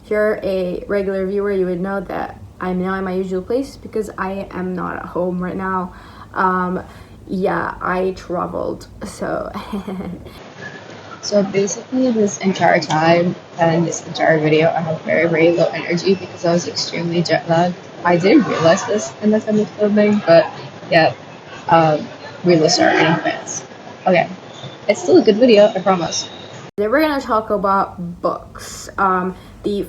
If you're a regular viewer, you would know that I'm now in my usual place because I am not at home right now. Yeah, I traveled, so So basically this entire time and this entire video I have very, very low energy because I was extremely jet lagged. I didn't realize this in the time of filming, but yeah, realists are in advance. Okay, it's still a good video, I promise. Today we're gonna talk about books. The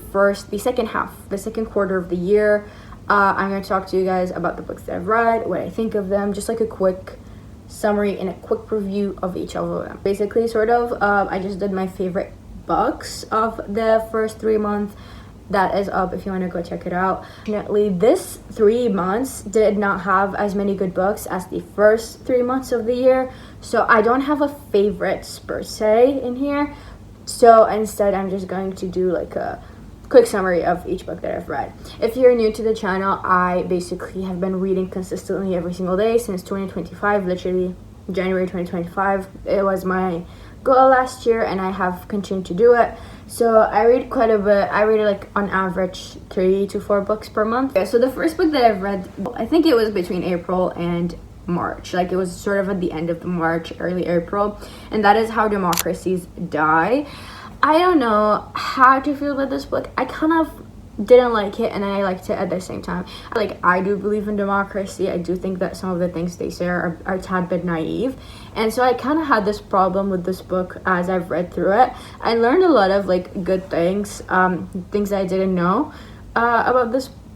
second quarter of the year. I'm gonna talk to you guys about the books that I've read, what I think of them, just like a quick summary and a quick review of each of them. Basically, I just did my favorite books of the first 3 months. That is up if you want to go check it out. Fortunately, this 3 months did not have as many good books as the first 3 months of the year, so I don't have a favorites per se in here. So instead, I'm just going to do like a quick summary of each book that I've read. If you're new to the channel, I basically have been reading consistently every single day since 2025, literally January 2025. It was my goal last year and I have continued to do it. So I read quite a bit. I read like on average 3 to 4 books per month. Okay, so the first book that I've read, I think it was between April and March. Like it was sort of at the end of March, early April, and that is How Democracies Die. I don't know how to feel about this book. I kind of didn't like it and I liked it at the same time. Like, I do believe in democracy. I do think that some of the things they say are a tad bit naive, and so I kind of had this problem with this book as I've read through it. I learned a lot of like good things, things that I didn't know about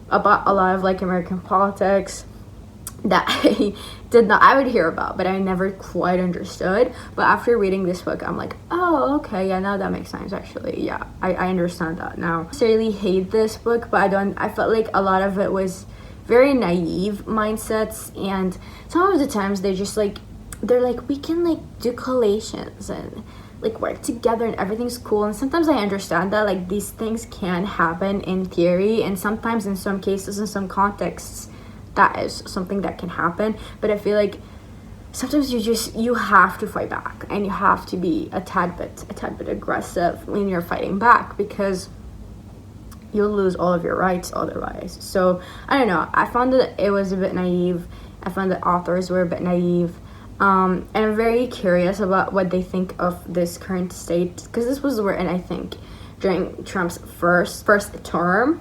a lot of like American politics that I would hear about, but I never quite understood. But after reading this book, I'm like, oh, okay, yeah, now that makes sense, actually. Yeah, I understand that now. I don't necessarily hate this book, but I felt like a lot of it was very naive mindsets, and some of the times they're like, we can like do collations and like work together and everything's cool. And sometimes I understand that like these things can happen in theory, and sometimes in some cases, in some contexts, that is something that can happen. But I feel like sometimes you have to fight back, and you have to be a tad bit aggressive when you're fighting back, because you'll lose all of your rights otherwise. So I don't know, I found that it was a bit naive. I found that authors were a bit naive, and I'm very curious about what they think of this current state, because this was written, I think, during Trump's first term.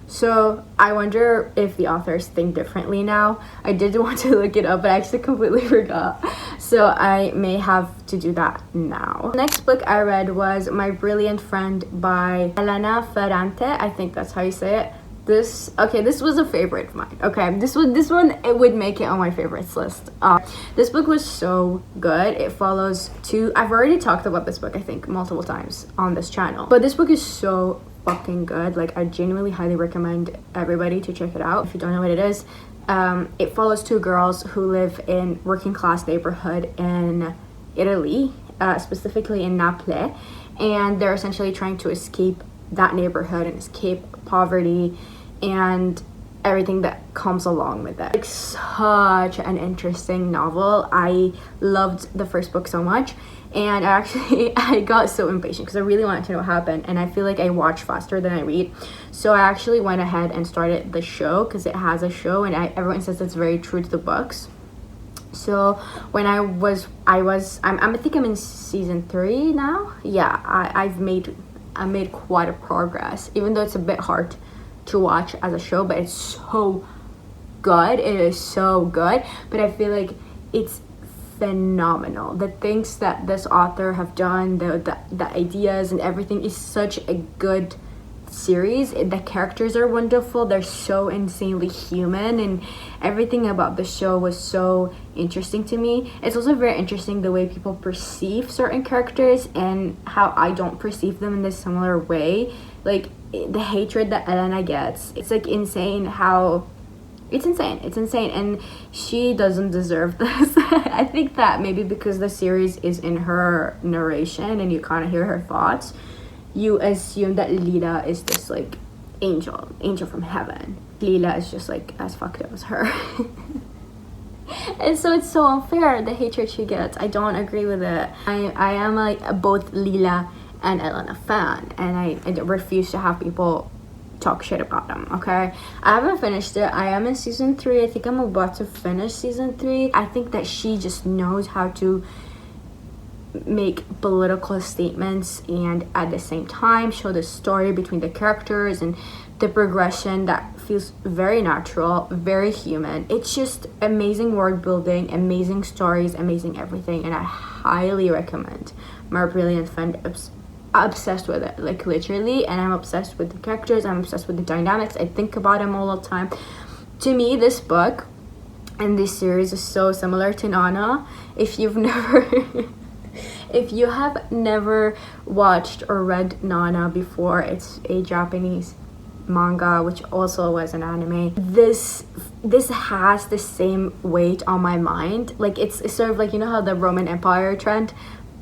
So I wonder if the authors think differently now. I did want to look it up, but I actually completely forgot. So I may have to do that now. The next book I read was My Brilliant Friend by Elena Ferrante. I think that's how you say it. This was a favorite of mine. Okay, this one it would make it on my favorites list. This book was so good. It follows I've already talked about this book, I think, multiple times on this channel, but this book is so fucking good. Like, I genuinely highly recommend everybody to check it out if you don't know what it is. It follows 2 girls who live in working class neighborhood in Italy, specifically in Naples, and they're essentially trying to escape that neighborhood and escape poverty and everything that comes along with it. Like, such an interesting novel. I loved the first book so much, and I got so impatient because I really wanted to know what happened, and I feel like I watch faster than I read. So I actually went ahead and started the show, because it has a show, and everyone says it's very true to the books. So when I think I'm in season 3 now. Yeah, I made quite a progress, even though it's a bit hard to watch as a show, but it's so good. It is so good, but I feel like it's phenomenal. The things that this author have done, the ideas and everything, is such a good series. The characters are wonderful. They're so insanely human, and everything about the show was so interesting to me. It's also very interesting the way people perceive certain characters and how I don't perceive them in this similar way. Like, the hatred that Elena gets, it's like insane. It's insane, and she doesn't deserve this. I think that maybe because the series is in her narration and you kind of hear her thoughts, you assume that Lila is this like angel from heaven. Lila is just like as fucked up as her. And so it's so unfair, the hatred she gets. I don't agree with it. I am like both Lila and Elena fan, and I refuse to have people talk shit about them. Okay, I haven't finished it. I am in season 3. I think I'm about to finish season 3. I think that she just knows how to make political statements and at the same time show the story between the characters and the progression that feels very natural, very human. It's just amazing world building, amazing stories, amazing everything, and I highly recommend. My brilliant friend obsessed with it, like literally, and I'm obsessed with the characters, I'm obsessed with the dynamics, I think about them all the time. To me, this book and this series is so similar to Nana. If you have never watched or read Nana before, it's a Japanese manga which also was an anime. This has the same weight on my mind. Like it's sort of like, you know how the Roman Empire trend,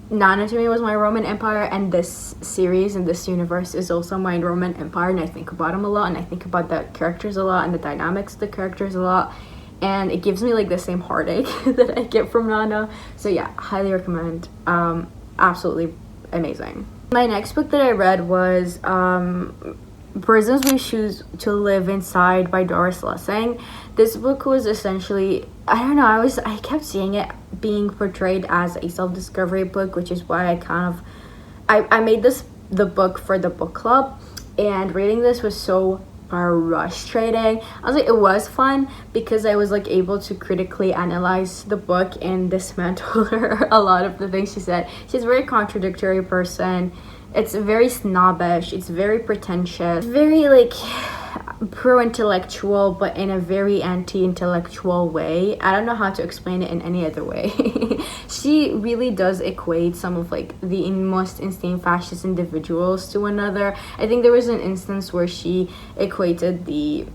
Nana to me was my Roman Empire, and this series and this universe is also my Roman Empire, and I think about them a lot, and I think about the characters a lot and the dynamics of the characters a lot, and it gives me like the same heartache that I get from Nana. So yeah, highly recommend. Absolutely amazing. My next book that I read was Prisons We Choose to Live Inside by Dorris Lessing. This book was essentially, I don't know, I kept seeing it being portrayed as a self-discovery book, which is why I made this the book for the book club, and reading this was so frustrating. I was like, it was fun because I was like able to critically analyze the book and dismantle her a lot of the things she said. She's a very contradictory person. It's very snobbish, it's very pretentious, very like pro-intellectual, but in a very anti-intellectual way. I don't know how to explain it in any other way. She really does equate some of like the most insane fascist individuals to one another. I think there was an instance where she equated the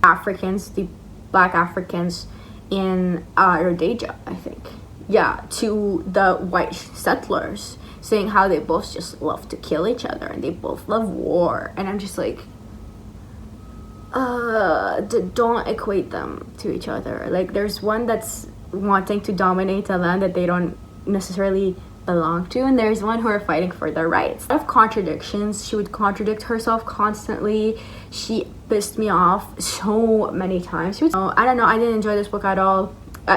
black Africans in Rhodesia, I think, yeah, to the white settlers, saying how they both just love to kill each other and they both love war. And I'm just like, don't equate them to each other. Like, there's one that's wanting to dominate a land that they don't necessarily belong to, and there's one who are fighting for their rights. A lot of contradictions. She would contradict herself constantly. She pissed me off so many times. I don't know, I didn't enjoy this book at all.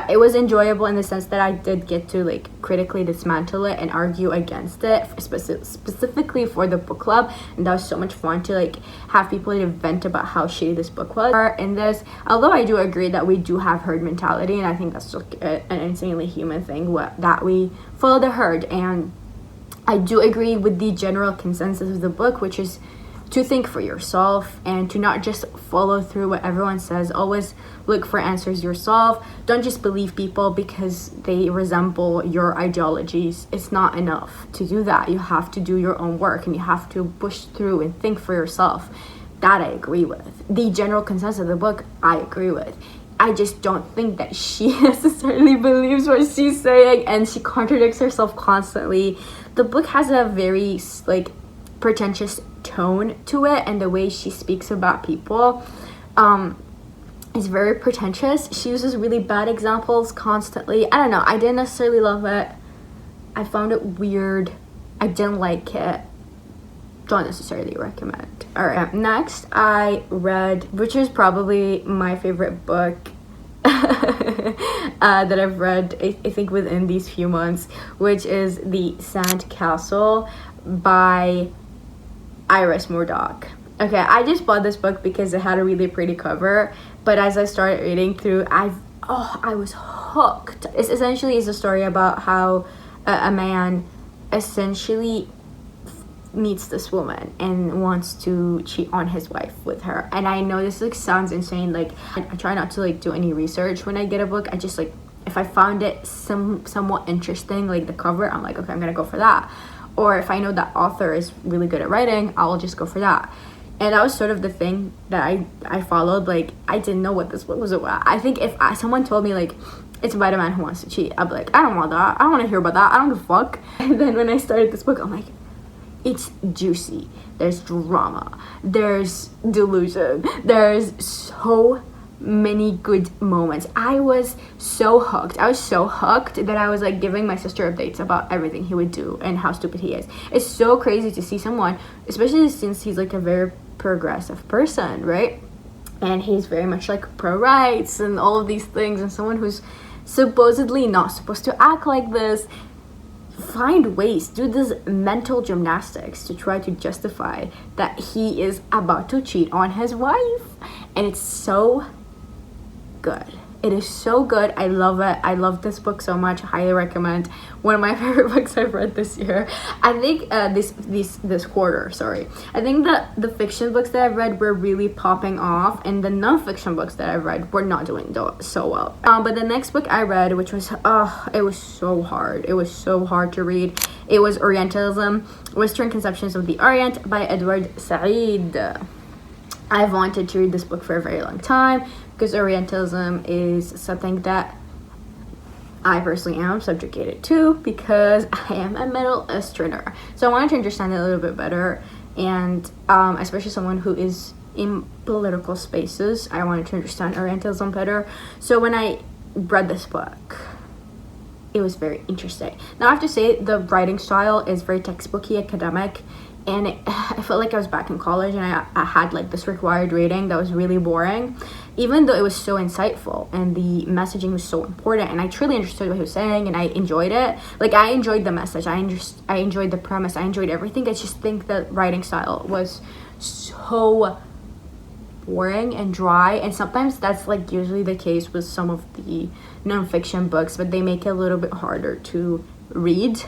It was enjoyable in the sense that I did get to like critically dismantle it and argue against it specifically for the book club, and that was so much fun to like have people to vent about how shitty this book was. In this, although I do agree that we do have herd mentality, and I think that's just an insanely human thing that we follow the herd, and I do agree with the general consensus of the book, which is to think for yourself and to not just follow through what everyone says. Always look for answers yourself. Don't just believe people because they resemble your ideologies. It's not enough to do that. You have to do your own work, and you have to push through and think for yourself. That I agree with. The general consensus of the book, I agree with. I just don't think that she necessarily believes what she's saying, and she contradicts herself constantly. The book has a very like pretentious tone to it, and the way she speaks about people is very pretentious. She uses really bad examples constantly. I don't know, I didn't necessarily love it. I found it weird. I didn't like it. Don't necessarily recommend. Alright, next I read, which is probably my favorite book that I've read, I think within these few months, which is The Sandcastle by Iris Murdoch. Okay, I just bought this book because it had a really pretty cover, but as I started reading through, I was hooked. It's essentially a story about how a man essentially meets this woman and wants to cheat on his wife with her. And I know this like sounds insane. Like I try not to like do any research when I get a book. I just like, if I found it somewhat interesting, like the cover, I'm like, okay, I'm gonna go for that. Or if I know that author is really good at writing, I'll just go for that. And that was sort of the thing that I followed. Like, I didn't know what this book was about. I think if someone told me, like, it's about a man who wants to cheat, I'd be like, I don't want that. I don't want to hear about that. I don't give a fuck. And then when I started this book, I'm like, it's juicy. There's drama. There's delusion. There's so many good moments. I was so hooked that I was like giving my sister updates about everything he would do and how stupid he is. It's so crazy to see someone, especially since he's like a very progressive person, right? And he's very much like pro rights and all of these things, and someone who's supposedly not supposed to act like this, find ways, do this mental gymnastics to try to justify that he is about to cheat on his wife. And it's so good. It is so good. I love it. I love this book so much. Highly recommend. One of my favorite books I've read this year. I think this quarter, sorry. I think that the fiction books that I've read were really popping off, and the non-fiction books that I've read were not doing so well. But the next book I read, which was it was so hard. It was so hard to read. It was Orientalism, Western Conceptions of the Orient by Edward Said. I've wanted to read this book for a very long time, because Orientalism is something that I personally am subjugated to, because I am a Middle Easterner. So I wanted to understand it a little bit better, and especially someone who is in political spaces, I wanted to understand Orientalism better. So when I read this book, it was very interesting. Now I have to say the writing style is very textbooky, academic, and I felt like I was back in college, and I had like this required reading that was really boring, even though it was so insightful and the messaging was so important, and I truly understood what he was saying, and I enjoyed it. Like, I enjoyed the message, I enjoyed the premise, I enjoyed everything. I just think the writing style was so boring and dry, and sometimes that's like usually the case with some of the non-fiction books, but they make it a little bit harder to read.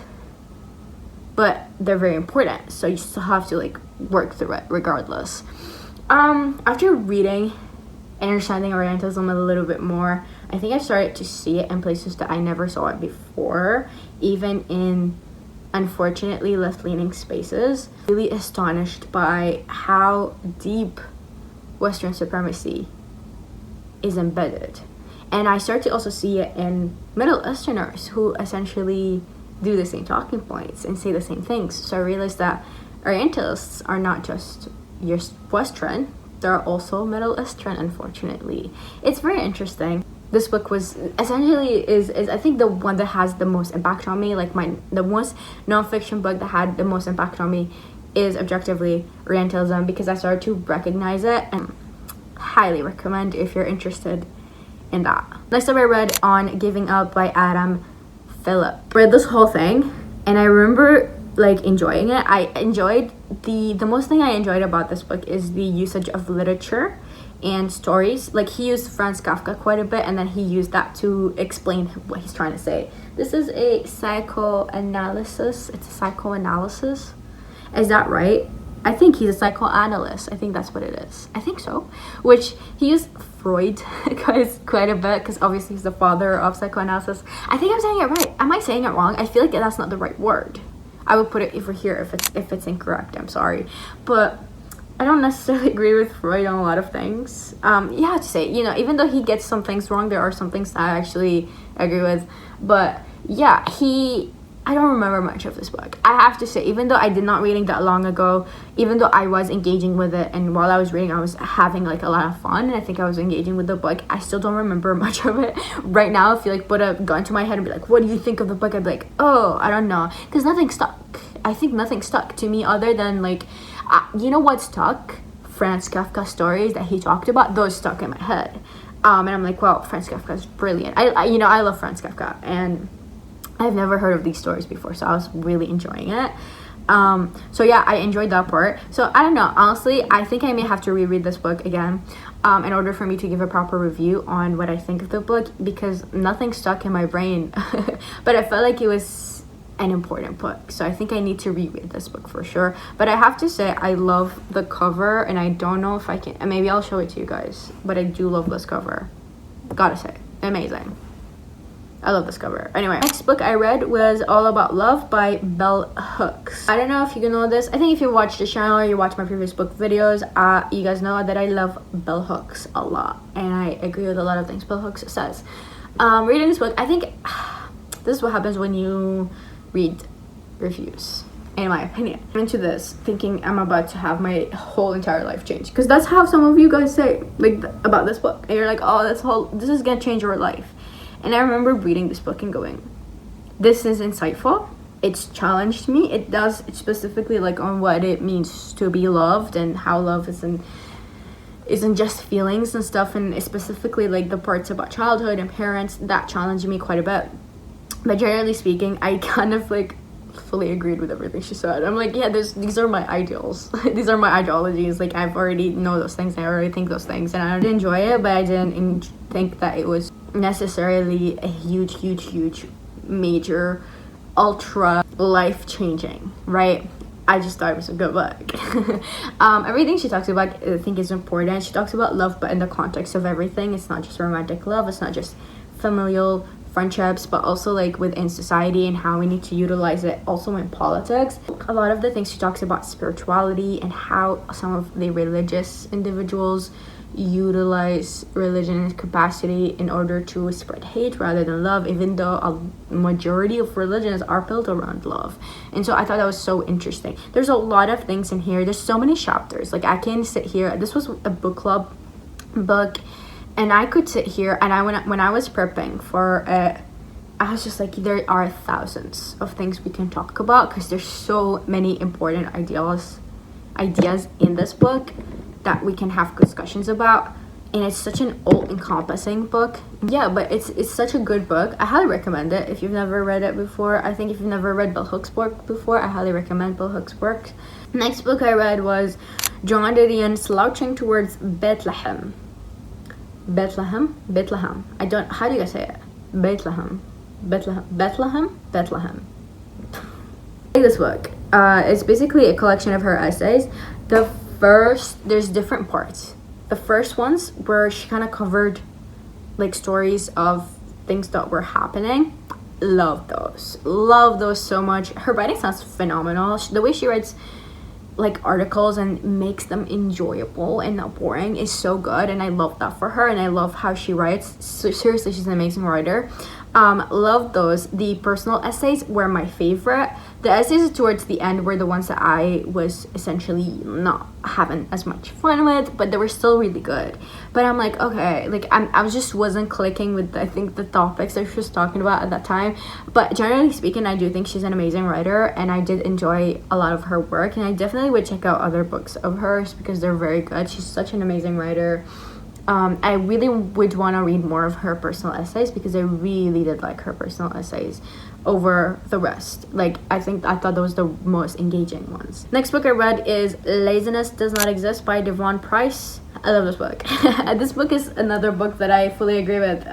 But they're very important, so you still have to like work through it regardless. After reading and understanding Orientalism a little bit more, I think I started to see it in places that I never saw it before, even in unfortunately left-leaning spaces. Really astonished by how deep Western supremacy is embedded. And I start to also see it in Middle Easterners who essentially do the same talking points and say the same things. So I realized that Orientalists are not just your Western, they're also Middle Eastern, unfortunately. It's very interesting. This book was essentially is I think the one that has the most impact on me, like the most non-fiction book that had the most impact on me is objectively Orientalism, because I started to recognize it, and highly recommend if you're interested in that. Next up I read On Giving Up by Adam Phillip. Read this whole thing, and I remember like enjoying it. I enjoyed the most thing I enjoyed about this book is the usage of literature and stories. Like, he used Franz Kafka quite a bit, and then he used that to explain what he's trying to say. This is a psychoanalysis. It's a psychoanalysis. Is that right? I think he's a psychoanalyst. I think that's what it is. I think so. Which he used Freud quite a bit, because obviously he's the father of psychoanalysis. I think I'm saying it right. Am I saying it wrong? I feel like that's not the right word. I would put it over here if it's incorrect. I'm sorry, but I don't necessarily agree with Freud on a lot of things. You have to say, even though he gets some things wrong, there are some things that I actually agree with. But yeah, I don't remember much of this book. I have to say, even though I did not reading that long ago, even though I was engaging with it, and while I was reading, I was having like a lot of fun, and I think I was engaging with the book, I still don't remember much of it. Right now, if you like put a gun to my head and be like, what do you think of the book? I'd be like, oh, I don't know. Because nothing stuck. I think nothing stuck to me other than like, you know what stuck? Franz Kafka stories that he talked about, those stuck in my head. And I'm like, wow, Franz Kafka is brilliant. I love Franz Kafka, and I've never heard of these stories before, so I was really enjoying it. So yeah, I enjoyed that part. So I don't know, honestly, I think I may have to reread this book again in order for me to give a proper review on what I think of the book, because nothing stuck in my brain. But I felt like it was an important book, so I think I need to reread this book for sure. But I have to say, I love the cover, and I don't know if I can, and maybe I'll show it to you guys, but I do love this cover. Gotta say, amazing. I love this cover. Anyway, next book I read was All About Love by Bell Hooks. I don't know if you know this. I think if you watch the channel or you watch my previous book videos, you guys know that I love Bell Hooks a lot, and I agree with a lot of things Bell Hooks says. Reading this book, I think this is what happens when you read reviews. in my opinion. I'm into this thinking I'm about to have my whole entire life change, because that's how some of you guys say like about this book, and you're like, oh, this is gonna change your life. And I remember reading this book and going, this is insightful. It's challenged me. It does specifically like on what it means to be loved and how love isn't just feelings and stuff, and specifically like the parts about childhood and parents that challenged me quite a bit. But generally speaking, I kind of like fully agreed with everything she said. I'm like, yeah, these are my ideals. These are my ideologies. Like, I've already know those things. I already think those things, and I did enjoy it, but I didn't think that it was necessarily a huge major ultra life-changing, right? I just thought it was a good book. Everything she talks about I think is important. She talks about love, but in the context of everything. It's not just romantic love, it's not just familial friendships, but also like within society and how we need to utilize it also in politics. A lot of the things she talks about spirituality and how some of the religious individuals utilize religion in capacity in order to spread hate rather than love, even though a majority of religions are built around love. And so I thought that was so interesting. There's a lot of things in here. There's so many chapters. Like, I can sit here. This was a book club book, and I could sit here, and when I was prepping for it, I was just like, there are thousands of things we can talk about, because there's so many important ideas in this book that we can have discussions about, and it's such an all-encompassing book. Yeah, but it's such a good book. I highly recommend it if you've never read it before. I think if you've never read Bell Hook's work before, I highly recommend Bell Hook's work. Next book I read was Joan and Didion, Slouching Towards Bethlehem. Bethlehem. How do you guys say it? Bethlehem. This book, it's basically a collection of her essays. There's different parts. The first ones where she kind of covered like stories of things that were happening. Love those so much. Her writing sounds phenomenal. The way she writes like articles and makes them enjoyable and not boring is so good, and I love that for her, and I love how she writes. So seriously, she's an amazing writer. Love those. The personal essays were my favorite. The essays towards the end were the ones that I was essentially not having as much fun with, but they were still really good. But I'm like, okay, like I just wasn't clicking with I think the topics that she was talking about at that time. But generally speaking, I do think she's an amazing writer, and I did enjoy a lot of her work, and I definitely would check out other books of hers because they're very good. She's such an amazing writer. I really would want to read more of her personal essays, because I really did like her personal essays over the rest. Like, I thought those were the most engaging ones. Next book I read is Laziness Does Not Exist by Devon Price. I love this book. This book is another book that I fully agree with.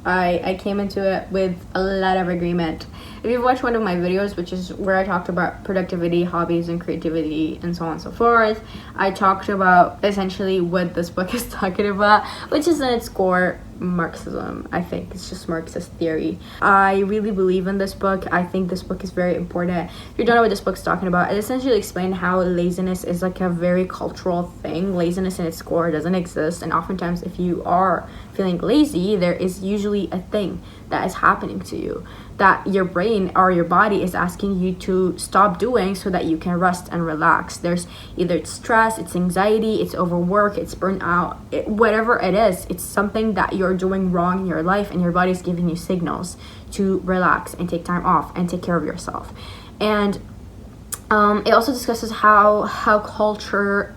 I came into it with a lot of agreement. If you've watched one of my videos, which is where I talked about productivity, hobbies, and creativity, and so on and so forth, I talked about essentially what this book is talking about, which is in its core Marxism. I think it's just Marxist theory. I really believe in this book. I think this book is very important. If you don't know what this book's talking about, it essentially explains how laziness is like a very cultural thing. Laziness in its core doesn't exist, and oftentimes if you are feeling lazy, there is usually a thing that is happening to you that your brain or your body is asking you to stop doing so that you can rest and relax. There's either it's stress, it's anxiety, it's overwork, it's burnout, whatever it is, it's something that you're doing wrong in your life, and your body's giving you signals to relax and take time off and take care of yourself. And it also discusses how culture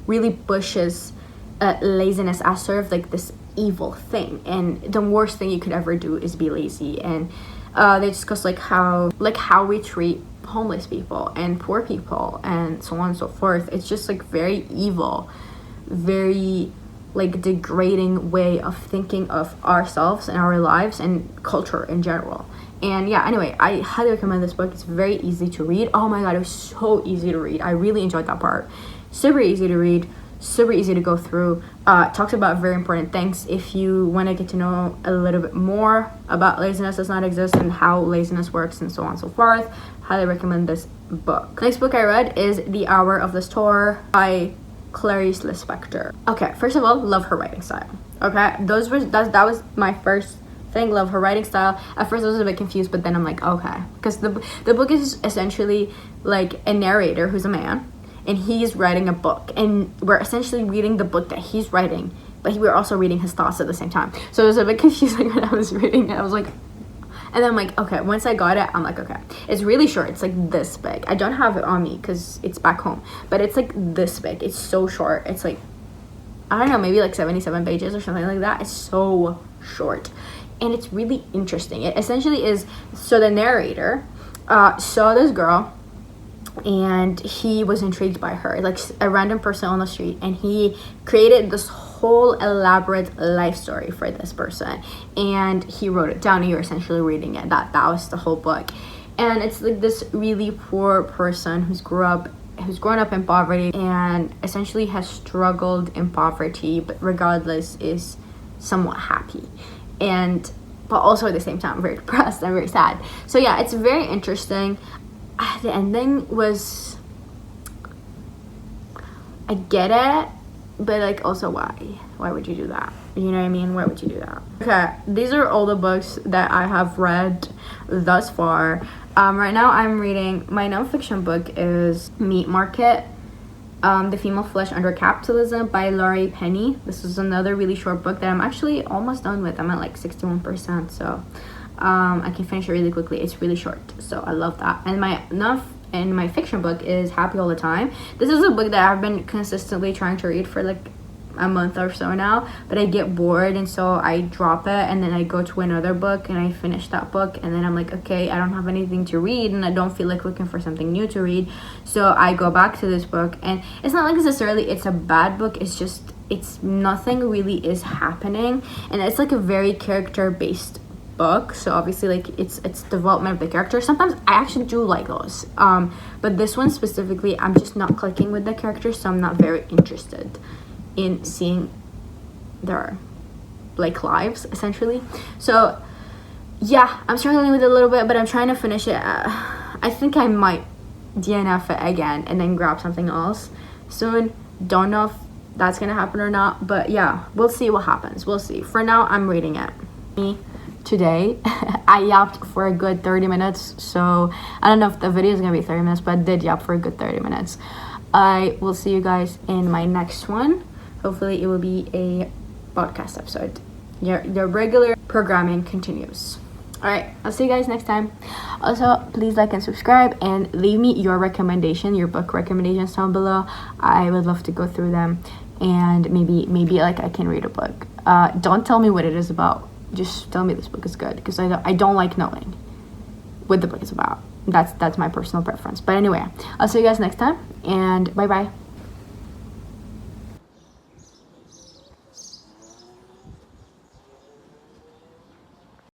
really pushes laziness as sort of like this evil thing, and the worst thing you could ever do is be lazy. And they discuss like how we treat homeless people and poor people and so on and so forth. It's just like very evil, very like degrading way of thinking of ourselves and our lives and culture in general. And yeah, anyway, I highly recommend this book. It's very easy to read. Oh my god, it was so easy to read. I really enjoyed that part. Super easy to read, super easy to go through. Talks about very important things. If you want to get to know a little bit more about Laziness Does Not Exist and how laziness works and so on and so forth, highly recommend this book. Next book I read is The Hour of the Store by Clarice Lispector. Okay, first of all, love her writing style. Okay, that was my first thing. Love her writing style. At first I was a bit confused, but then I'm like, okay, because the book is essentially like a narrator who's a man, and he's writing a book, and we're essentially reading the book that he's writing, but we're also reading his thoughts at the same time. So it was a bit confusing when I was reading it. I was like, and then I'm like, okay, once I got it, I'm like, okay. It's really short. It's like this big. I don't have it on me because it's back home, but it's like this big. It's so short. It's like, I don't know, maybe like 77 pages or something like that. It's so short, and it's really interesting. It essentially is, so the narrator saw this girl, and he was intrigued by her, like a random person on the street, and he created this whole elaborate life story for this person, and he wrote it down, and you're essentially reading it. That was the whole book. And it's like this really poor person who's grown up in poverty, and essentially has struggled in poverty, but regardless is somewhat happy, and but also at the same time very depressed and very sad. So yeah, it's very interesting. The ending was, I get it, but like also why would you do that? You know what I mean? Why would you do that? Okay, these are all the books that I have read thus far. Right now I'm reading, my nonfiction book is Meat Market, The Female Flesh Under Capitalism by Laurie Penny. This is another really short book that I'm actually almost done with. I'm at like 61%, so I can finish it really quickly. It's really short, so I love that. And my fiction book is Happy All the Time. This is a book that I've been consistently trying to read for like a month or so now, but I get bored, and so I drop it, and then I go to another book and I finish that book, and then I'm like, okay, I don't have anything to read, and I don't feel like looking for something new to read, so I go back to this book. And it's not like necessarily it's a bad book, it's just it's nothing really is happening, and it's like a very character based book, so obviously like it's development of the character. Sometimes I actually do like those, but this one specifically, I'm just not clicking with the characters, so I'm not very interested in seeing their like lives essentially. So yeah, I'm struggling with it a little bit, but I'm trying to finish it. I think I might DNF it again and then grab something else soon. Don't know if that's gonna happen or not, but yeah, we'll see what happens. We'll see. For now, I'm reading it. Today I yapped for a good 30 minutes, so I don't know if the video is gonna be 30 minutes, but I did yap for a good 30 minutes. I will see you guys in my next one. Hopefully it will be a podcast episode. Your regular programming continues. All right, I'll see you guys next time. Also, please like and subscribe, and leave me your book recommendations down below. I would love to go through them, and maybe like I can read a book. Don't tell me what it is about. Just tell me this book is good, because I don't like knowing what the book is about. That's my personal preference. But anyway, I'll see you guys next time, and bye bye.